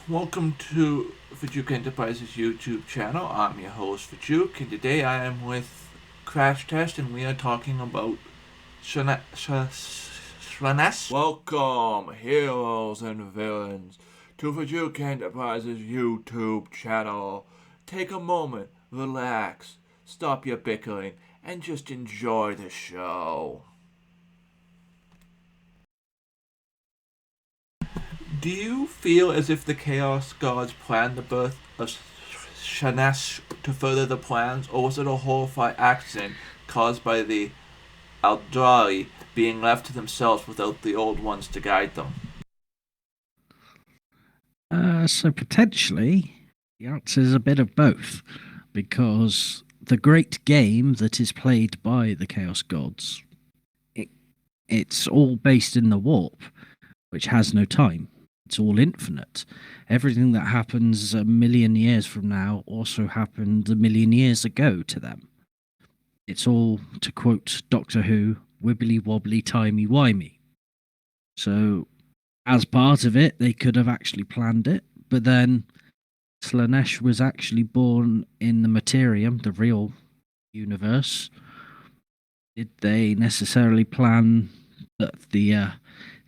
Welcome to Fjook Enterprises YouTube channel. I'm your host Fjook, and today I am with Crash Test, and we are talking about Slaanessh. Welcome, heroes and villains, to Fjook Enterprises YouTube channel. Take a moment, relax, stop your bickering, and just enjoy the show. Do you feel as if the Chaos Gods planned the birth of Slaanesh to further the plans, or was it a horrified accident caused by the Aldrari being left to themselves without the Old Ones to guide them? So potentially, the answer is a bit of both, because the great game that is played by the Chaos Gods, it, it's all based in the warp, which has no time. It's all infinite. Everything that happens a million years from now also happened a million years ago to them. It's all, to quote Doctor Who, wibbly wobbly timey wimey. So, as part of it, they could have actually planned it, but then Slaanesh was actually born in the Materium, the real universe. Did they necessarily plan that the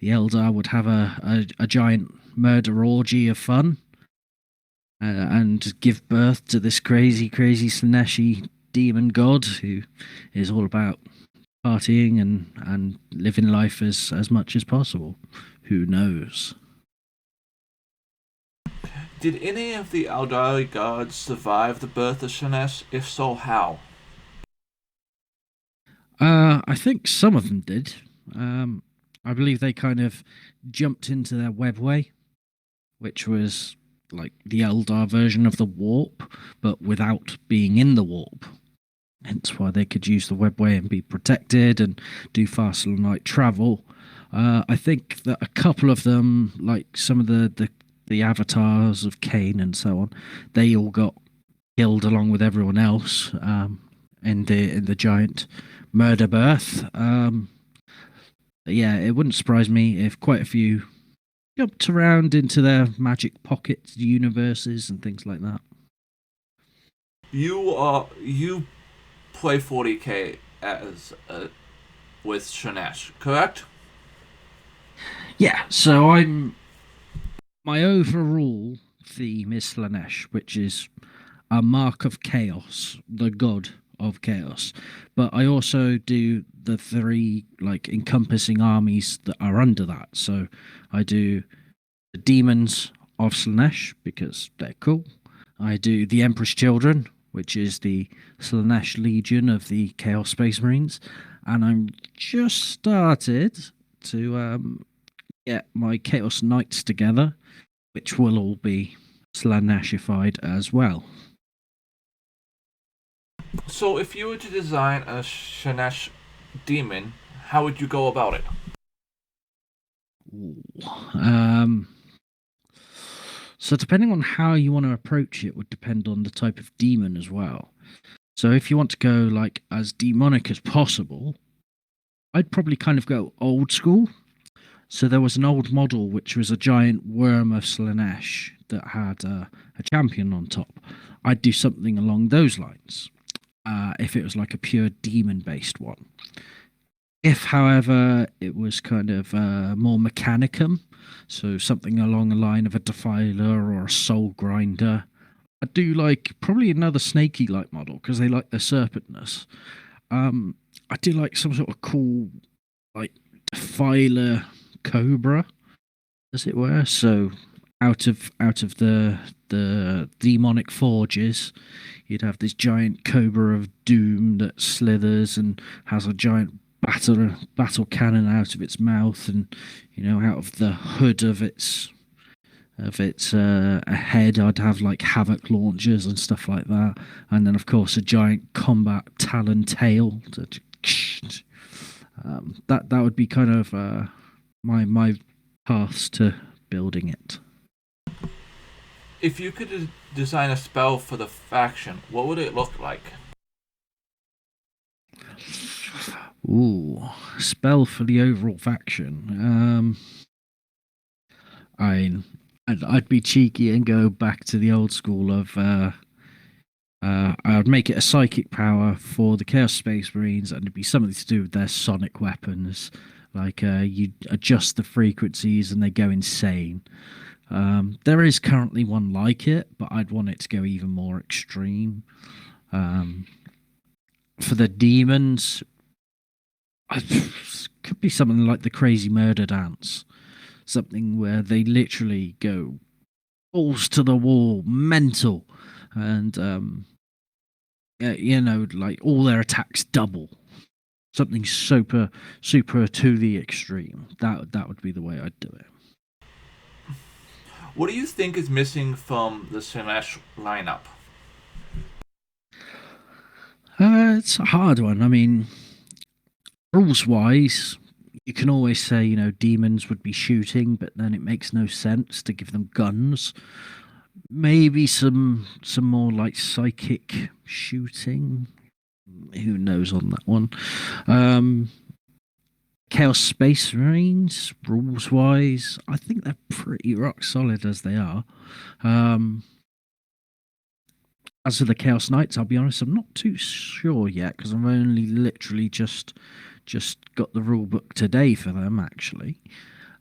Eldar would have a giant murder orgy of fun and give birth to this crazy Slaaneshi demon god who is all about partying and living life as much as possible? Who knows? Did any of the Aldrari gods survive the birth of Slaanesh? If so, how? I think some of them did. I believe they kind of jumped into their webway, which was like the Eldar version of the warp, but without being in the warp. Hence why they could use the webway and be protected and do faster light travel. I think that a couple of them, like some of the avatars of Cain and so on, they all got killed along with everyone else in the giant murder birth. Yeah, it wouldn't surprise me if quite a few jumped around into their magic pockets, universes, and things like that. You play 40k as with Slaanesh, correct? Yeah, so I'm my overall theme is Slaanesh, which is a mark of chaos, the god of chaos. But I also do the three like encompassing armies that are under that. So I do the demons of Slaanesh because they're cool. I do the Emperor's Children, which is the Slaanesh Legion of the Chaos Space Marines, and I'm just started to get my Chaos Knights together, which will all be Slaaneshified as well. So, if you were to design a Slaanesh demon, how would you go about it? Ooh. Um, so depending on how you want to approach it would depend on the type of demon as well. So if you want to go like as demonic as possible, I'd probably kind of go old school. So there was an old model which was a giant worm of Slaanesh that had a champion on top. I'd do something along those lines if it was like a pure demon based one. If, however, it was kind of more mechanicum, so something along the line of a defiler or a soul grinder, I do like probably another snaky like model because they like their serpentness. I do like some sort of cool like defiler cobra, as it were. So out of the demonic forges, you'd have this giant cobra of doom that slithers and has a giant battle cannon out of its mouth, and out of the hood of its head, I'd have like havoc launchers and stuff like that, and then of course a giant combat talon tail. That would be kind of my paths to building it. If you could design a spell for the faction, what would it look like? Ooh, spell for the overall faction. I I'd be cheeky and go back to the old school of I would make it a psychic power for the Chaos Space Marines, and it'd be something to do with their sonic weapons. Like you adjust the frequencies and they go insane. There is currently one like it, but I'd want it to go even more extreme. For the demons, could be something like the Crazy Murder Dance, something where they literally go balls to the wall, mental, and like all their attacks double. Something super to the extreme. That would be the way I'd do it. What do you think is missing from the Slaanesh lineup? It's a hard one. I mean, rules wise, you can always say, demons would be shooting, but then it makes no sense to give them guns. Maybe some more like psychic shooting. Who knows on that one? Chaos Space Marines, rules wise, I think they're pretty rock solid as they are. As for the Chaos Knights, I'll be honest, I'm not too sure yet because I've only literally just got the rule book today for them, actually.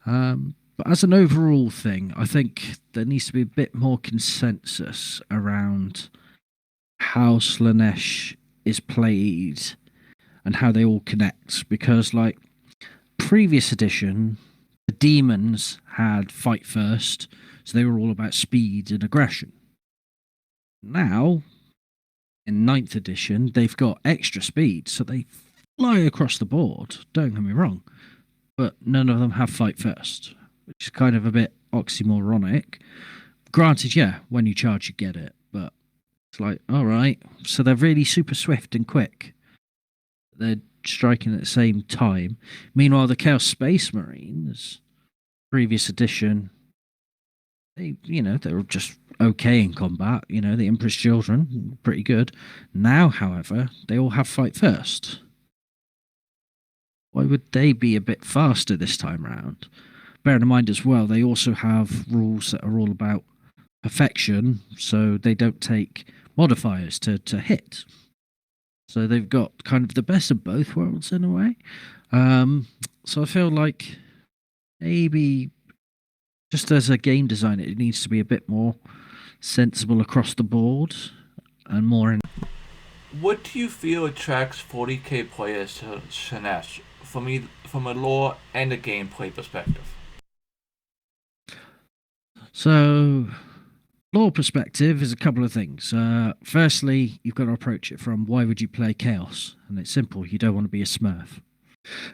But as an overall thing, I think there needs to be a bit more consensus around how Slaanesh is played and how they all connect. Because, like, previous edition, the demons had fight first, so they were all about speed and aggression. Now, in 9th edition, they've got extra speed, so they fly across the board, don't get me wrong, but none of them have fight first, which is kind of a bit oxymoronic. Granted, yeah, when you charge, you get it, but it's like, all right, so they're really super swift and quick. They're striking at the same time. Meanwhile, the Chaos Space Marines, previous edition, they were just okay in combat. The Emperor's Children, pretty good. Now, however, they all have fight first. Why would they be a bit faster this time round? Bearing in mind as well, they also have rules that are all about perfection, so they don't take modifiers to hit. So they've got kind of the best of both worlds in a way. So I feel like maybe just as a game designer, it needs to be a bit more sensible across the board and more in. What do you feel attracts 40k players to Slaanesh from a lore and a gameplay perspective? So, lore perspective is a couple of things. Firstly, you've got to approach it from why would you play Chaos? And it's simple, you don't want to be a Smurf.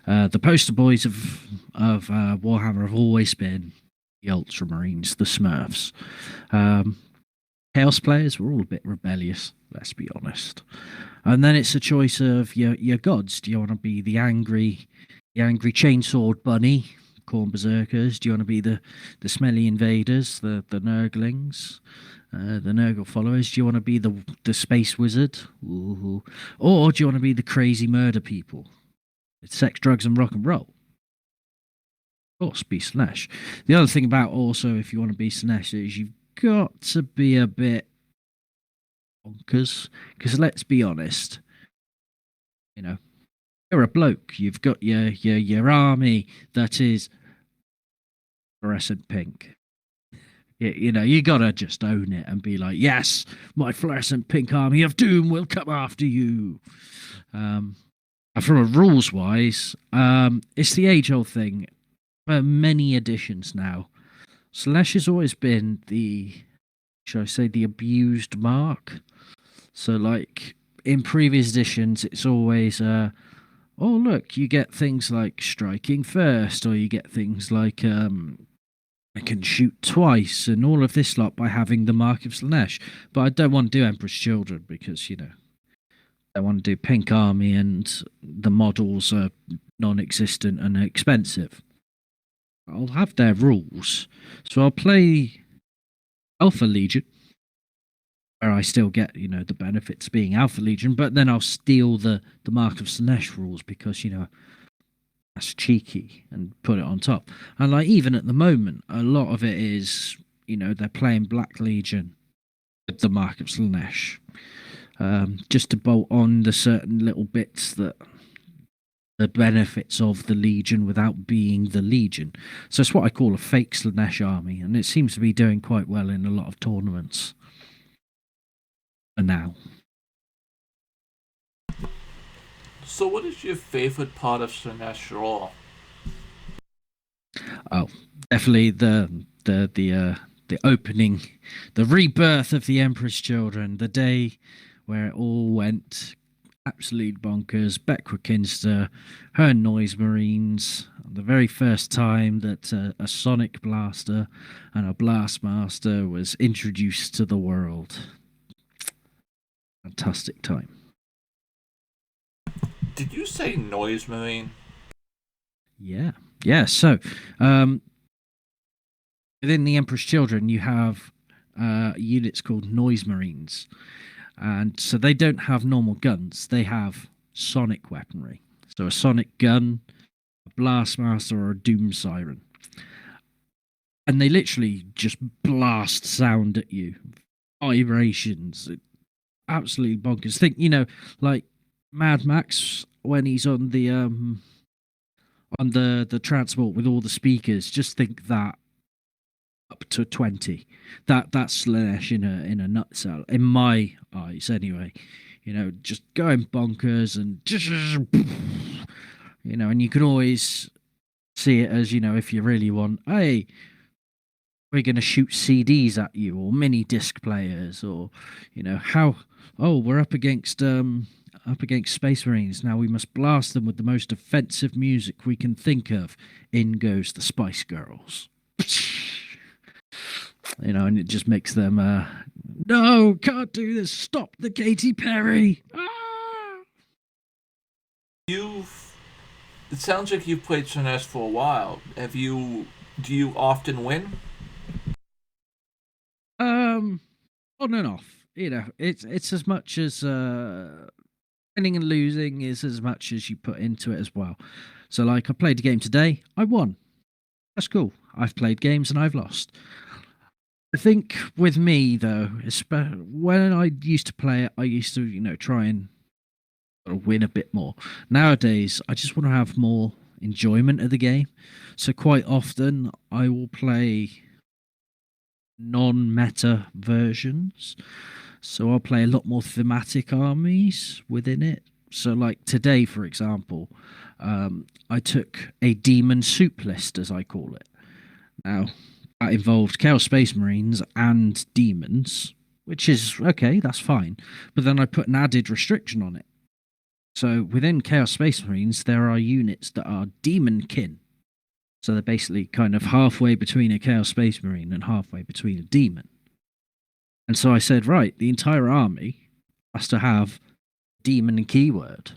The poster boys of Warhammer have always been the Ultramarines, the Smurfs. Chaos players were all a bit rebellious, let's be honest. And then it's a choice of your gods. Do you want to be the angry chainsword bunny, Khorne berserkers? Do you want to be the smelly invaders, the Nurglings, the Nurgle followers? Do you want to be the space wizard? Ooh. Or do you want to be the crazy murder people? It's sex, drugs, and rock and roll. Of course, be Slaanesh. The other thing about also, if you want to be Slaanesh, is you've got to be a bit bonkers. Because let's be honest, you're a bloke. You've got your army that is fluorescent pink. You gotta just own it and be like, yes, my fluorescent pink army of doom will come after you. And from a rules wise, it's the age-old thing. For many editions now, Slaanesh has always been shall I say, the abused mark. So, like, in previous editions, it's always, oh, look, you get things like striking first, or you get things like, I can shoot twice, and all of this lot by having the mark of Slaanesh. But I don't want to do Emperor's Children because, I want to do Pink Army and the models are non-existent and expensive. I'll have their rules. So I'll play Alpha Legion, where I still get, the benefits being Alpha Legion, but then I'll steal the Mark of Slaanesh rules because, that's cheeky and put it on top. And like even at the moment, a lot of it is, they're playing Black Legion with the Mark of Slaanessh, just to bolt on the certain little bits that the benefits of the Legion without being the Legion. So it's what I call a fake Slaanesh army, and it seems to be doing quite well in a lot of tournaments for now. So what is your favorite part of Slaanesh Raw? Oh, definitely the opening, the rebirth of the Emperor's Children, the day where it all went absolute bonkers. Beck Kinster, her Noise Marines, the very first time that a Sonic Blaster and a Blastmaster was introduced to the world. Fantastic time. Did you say Noise Marine? Yeah. So, within the Emperor's Children, you have units called Noise Marines. And so they don't have normal guns. They have sonic weaponry. So a sonic gun, a Blastmaster, or a Doom Siren. And they literally just blast sound at you. Vibrations. Absolutely bonkers. Think, like Mad Max when he's on the transport with all the speakers. Just think that up to 20. That's Slaanesh in a nutshell, in my eyes anyway. Just going bonkers and and you can always see it as, if you really want, hey, we're going to shoot CDs at you, or mini disc players, or we're up against Space Marines. Now we must blast them with the most offensive music we can think of. In goes the Spice Girls. And it just makes them, no, can't do this. Stop the Katy Perry. Ah! It sounds like you've played Slaanesh for a while. Do you often win? On and off. It's as much as winning and losing is as much as you put into it as well. So, like, I played a game today. I won. That's cool. I've played games and I've lost. I think with me, though, when I used to play it, I used to, try and win a bit more. Nowadays, I just want to have more enjoyment of the game. So quite often, I will play non-meta versions. So I'll play a lot more thematic armies within it. So like today, for example, I took a demon soup list, as I call it. Now, that involved Chaos Space Marines and demons, which is okay, that's fine. But then I put an added restriction on it. So within Chaos Space Marines, there are units that are demon kin. So they're basically kind of halfway between a Chaos Space Marine and halfway between a demon. And so I said, right, the entire army has to have demon and keyword.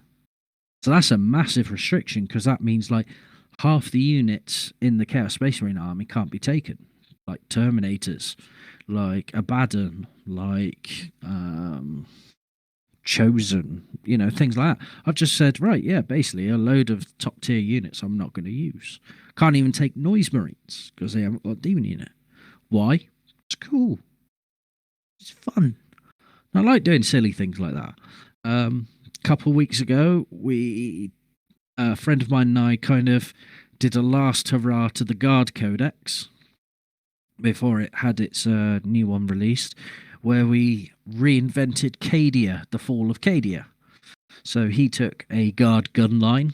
So that's a massive restriction, because that means like half the units in the Chaos Space Marine army can't be taken. Like Terminators, like Abaddon, like Chosen, things like that. I've just said, right, yeah, basically a load of top tier units I'm not going to use. Can't even take Noise Marines because they haven't got demon unit. Why? It's cool. It's fun. I like doing silly things like that. A couple of weeks ago, a friend of mine and I kind of did a last hurrah to the Guard Codex before it had its new one released, where we reinvented Cadia, the Fall of Cadia. So he took a Guard gun line,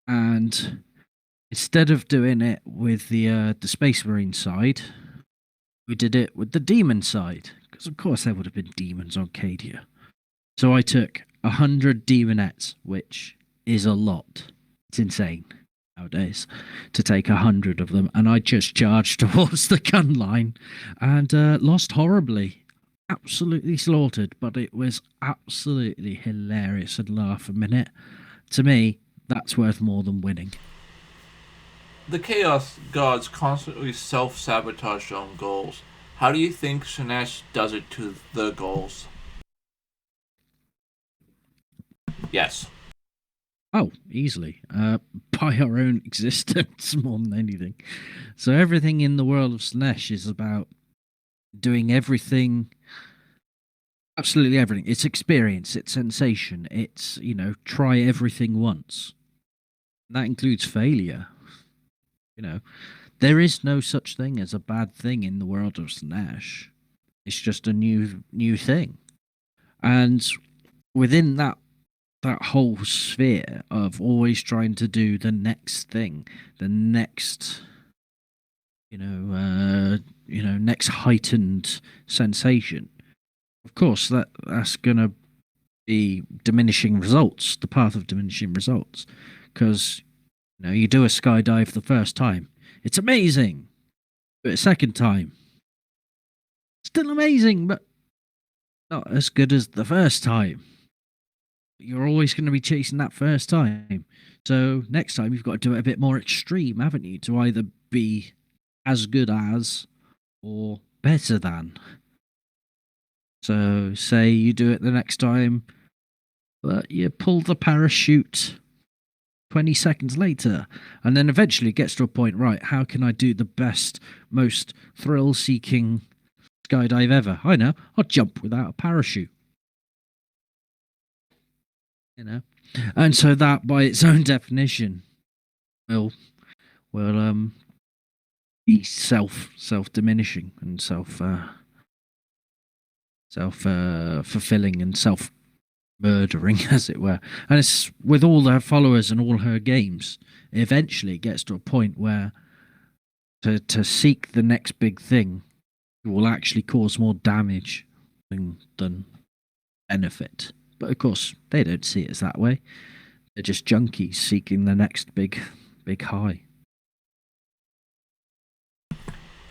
and instead of doing it with the Space Marine side, we did it with the Demon side, because of course there would have been demons on Cadia. So I took 100 Demonettes, which is a lot. It's insane nowadays to take 100 of them, and I just charged towards the gun line and lost horribly. Absolutely slaughtered, but it was absolutely hilarious and laugh a minute. To me, that's worth more than winning. The Chaos Gods constantly self-sabotage their own goals. How do you think Slaanesh does it to the goals? Yes. Oh, easily. By our own existence more than anything. So everything in the world of Slaanesh is about doing everything, absolutely everything. It's experience, it's sensation, it's, try everything once. That includes failure. There is no such thing as a bad thing in the world of Slaanesh. It's just a new thing. And within that whole sphere of always trying to do the next thing, the next next heightened sensation. Of course, that's gonna be diminishing results, the path of diminishing results, because you do a skydive the first time, it's amazing, but a second time, still amazing, but not as good as the first time. You're always going to be chasing that first time. So next time you've got to do it a bit more extreme, haven't you? To either be as good as or better than. So say you do it the next time, but you pull the parachute 20 seconds later. And then eventually it gets to a point, right, how can I do the best, most thrill-seeking skydive ever? I know, I'll jump without a parachute. And so that, by its own definition, will be self-diminishing and fulfilling and self-murdering, as it were. And it's with all her followers and all her games. Eventually, it gets to a point where to seek the next big thing will actually cause more damage than benefit. But of course, they don't see it as that way. They're just junkies seeking the next big high.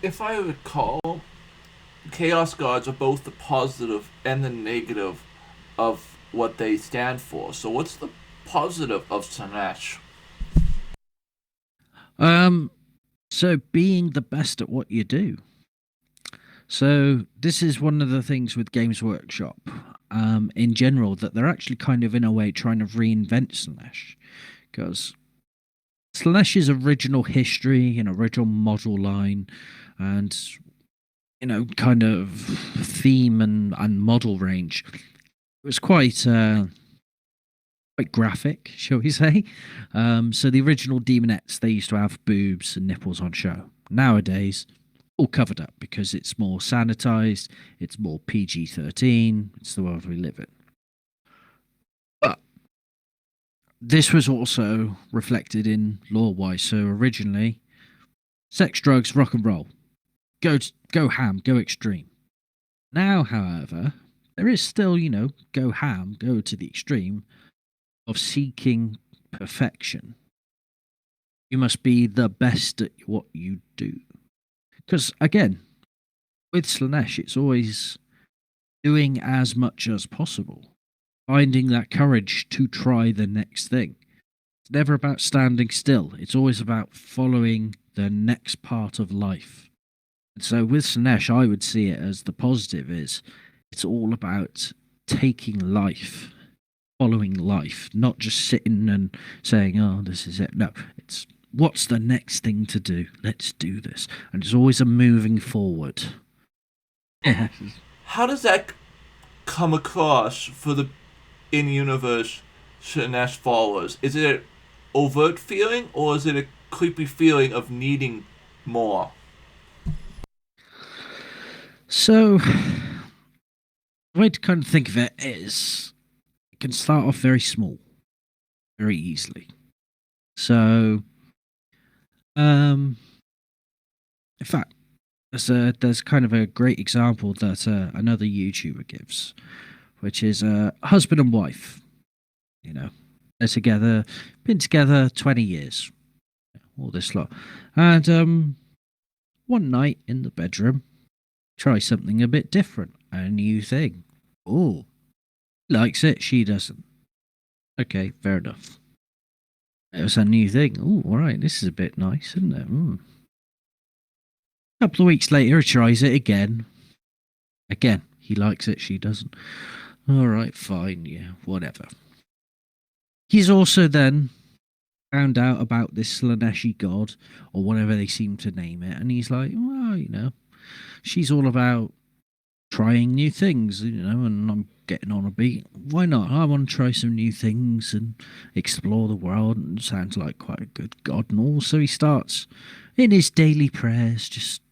If I recall, Chaos Guards are both the positive and the negative of what they stand for. So what's the positive of Slaanesh? So being the best at what you do. So this is one of the things with Games Workshop, in general, that they're actually kind of in a way trying to reinvent Slaanesh, because Slaanesh's original history and original model line and kind of theme and model range was quite graphic, shall we say. So the original Demonettes, they used to have boobs and nipples on show. Nowadays, all covered up because it's more sanitized, it's more PG-13, it's the world we live in. But this was also reflected in lore-wise. So originally, sex, drugs, rock and roll. Go ham, go extreme. Now, however, there is still, go ham, go to the extreme of seeking perfection. You must be the best at what you do. Because, again, with Slaanesh, it's always doing as much as possible. Finding that courage to try the next thing. It's never about standing still. It's always about following the next part of life. And so with Slaanesh, I would see it as the positive is it's all about taking life, following life, not just sitting and saying, oh, this is it. No, it's what's the next thing to do? Let's do this. And it's always a moving forward. Yeah. How does that come across for the in-universe Slaanesh followers? Is it an overt feeling, or is it a creepy feeling of needing more? So, the way to kind of think of it is it can start off very small, very easily. So, in fact, there's kind of a great example that another YouTuber gives, which is a husband and wife. They're been together 20 years, all this lot. And one night in the bedroom, try something a bit different, a new thing. Oh, he likes it, she doesn't. Okay, fair enough. It was a new thing. Oh, all right, this is a bit nice, isn't it? A couple of weeks later, he tries it again. Again, he likes it, she doesn't. All right, fine, yeah, whatever. He's also then found out about this Slaaneshi god, or whatever they seem to name it, and he's like, well, she's all about trying new things, and I'm getting on a beat. Why not? I want to try some new things and explore the world, and it sounds like quite a good God and all. So he starts in his daily prayers, just,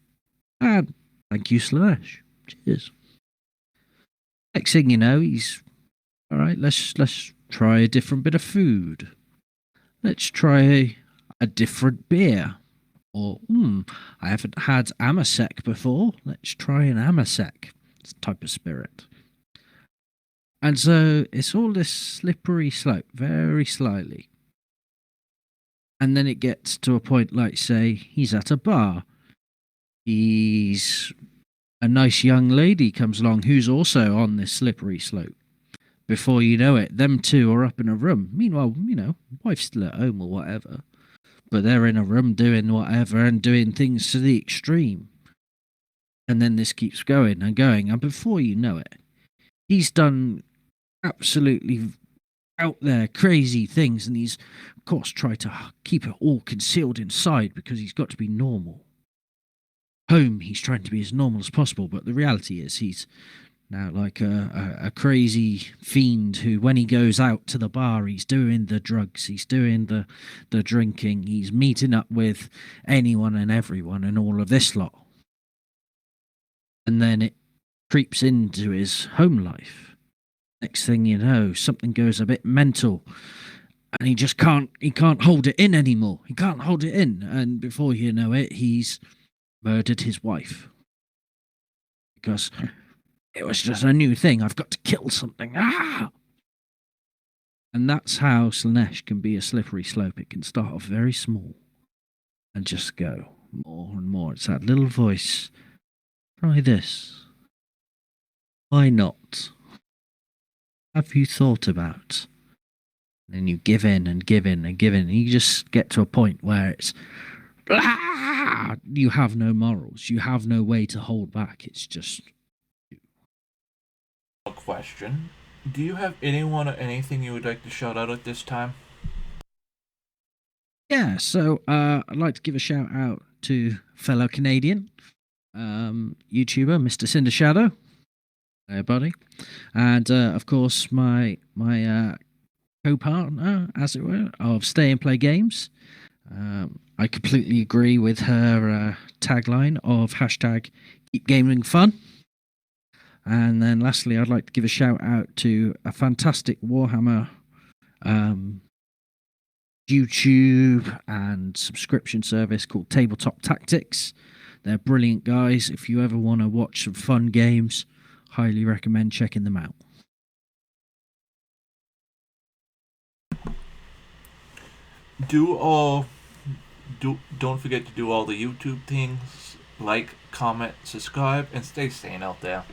thank you, Slaanessh. Cheers. Next thing you know, he's, all right, let's try a different bit of food. Let's try a different beer. Or, I haven't had Amasec before. Let's try an Amasec. It's a type of spirit. And so it's all this slippery slope, very slightly. And then it gets to a point like, say, he's at a bar. A nice young lady comes along who's also on this slippery slope. Before you know it, them two are up in a room. Meanwhile, wife's still at home or whatever. But they're in a room doing whatever and doing things to the extreme. And then this keeps going and going. And before you know it, he's done absolutely out there crazy things. And he's, of course, tried to keep it all concealed inside because he's got to be normal. Home, he's trying to be as normal as possible. But the reality is he's now like a crazy fiend who, when he goes out to the bar, he's doing the drugs, he's doing the drinking, he's meeting up with anyone and everyone and all of this lot. And then it creeps into his home life. Next thing you know, something goes a bit mental and he can't hold it in anymore. He can't hold it in. And before you know it, he's murdered his wife. Because it was just a new thing. I've got to kill something. Ah! And that's how Slaanessh can be a slippery slope. It can start off very small and just go more and more. It's that little voice. Try this. Why not? Have you thought about? And then you give in and give in and give in. And you just get to a point where it's, you have no morals. You have no way to hold back. It's just... Question. Do you have anyone or anything you would like to shout out at this time? Yeah, so I'd like to give a shout out to fellow Canadian YouTuber, Mr. Cinder Shadow. Hey, buddy. And of course, my co-partner, as it were, of Stay and Play Games. I completely agree with her tagline of hashtag Keep Gaming Fun. And then lastly, I'd like to give a shout out to a fantastic Warhammer YouTube and subscription service called Tabletop Tactics. They're brilliant guys. If you ever want to watch some fun games, highly recommend checking them out. Don't forget to do all the YouTube things. Like, comment, subscribe, and stay sane out there.